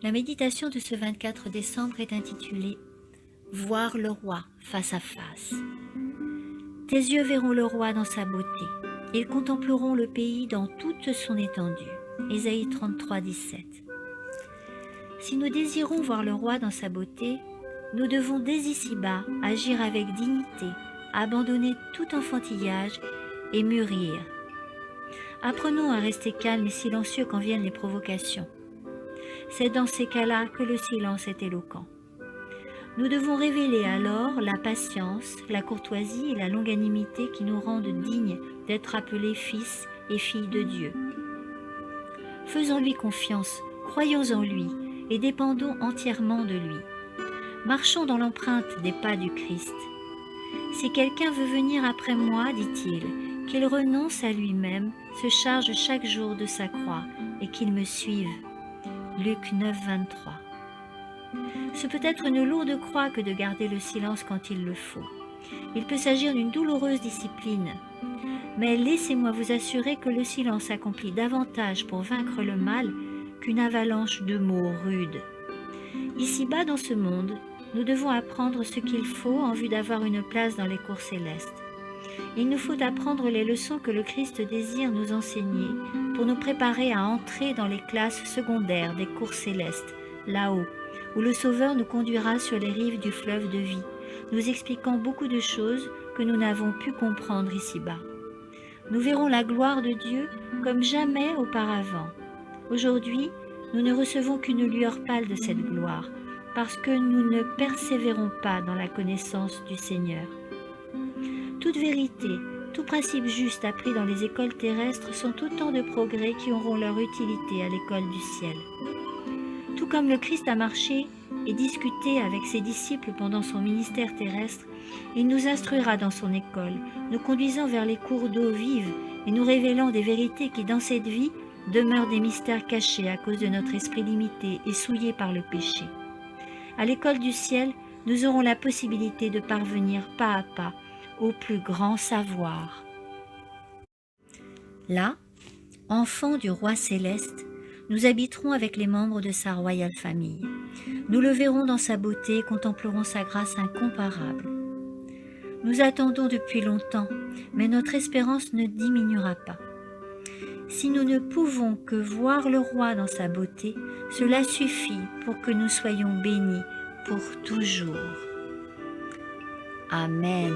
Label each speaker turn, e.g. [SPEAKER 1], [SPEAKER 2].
[SPEAKER 1] La méditation de ce 24 décembre est intitulée « Voir le roi face à face ». Tes yeux verront le roi dans sa beauté. Ils contempleront le pays dans toute son étendue. Ésaïe 33, 17. Si nous désirons voir le roi dans sa beauté, nous devons dès ici-bas agir avec dignité, abandonner tout enfantillage et mûrir. Apprenons à rester calmes et silencieux quand viennent les provocations. C'est dans ces cas-là que le silence est éloquent. Nous devons révéler alors la patience, la courtoisie et la longanimité qui nous rendent dignes d'être appelés fils et filles de Dieu. Faisons-lui confiance, croyons en lui et dépendons entièrement de lui. Marchons dans l'empreinte des pas du Christ. Si quelqu'un veut venir après moi, dit-il, qu'il renonce à lui-même, se charge chaque jour de sa croix et qu'il me suive. Luc 9, 23. Ce peut être une lourde croix que de garder le silence quand il le faut. Il peut s'agir d'une douloureuse discipline. Mais laissez-moi vous assurer que le silence accomplit davantage pour vaincre le mal qu'une avalanche de mots rudes. Ici-bas dans ce monde, nous devons apprendre ce qu'il faut en vue d'avoir une place dans les cours célestes. Il nous faut apprendre les leçons que le Christ désire nous enseigner pour nous préparer à entrer dans les classes secondaires des cours célestes, là-haut, où le Sauveur nous conduira sur les rives du fleuve de vie, nous expliquant beaucoup de choses que nous n'avons pu comprendre ici-bas. Nous verrons la gloire de Dieu comme jamais auparavant. Aujourd'hui, nous ne recevons qu'une lueur pâle de cette gloire, parce que nous ne persévérons pas dans la connaissance du Seigneur. Toute vérité, tout principe juste appris dans les écoles terrestres sont autant de progrès qui auront leur utilité à l'école du ciel. Tout comme le Christ a marché et discuté avec ses disciples pendant son ministère terrestre, il nous instruira dans son école, nous conduisant vers les cours d'eau vive et nous révélant des vérités qui, dans cette vie, demeurent des mystères cachés à cause de notre esprit limité et souillé par le péché. À l'école du ciel, nous aurons la possibilité de parvenir pas à pas au plus grand savoir. Là, enfants du roi céleste, nous habiterons avec les membres de sa royale famille. Nous le verrons dans sa beauté et contemplerons sa grâce incomparable. Nous attendons depuis longtemps, mais notre espérance ne diminuera pas. Si nous ne pouvons que voir le roi dans sa beauté, cela suffit pour que nous soyons bénis pour toujours. Amen.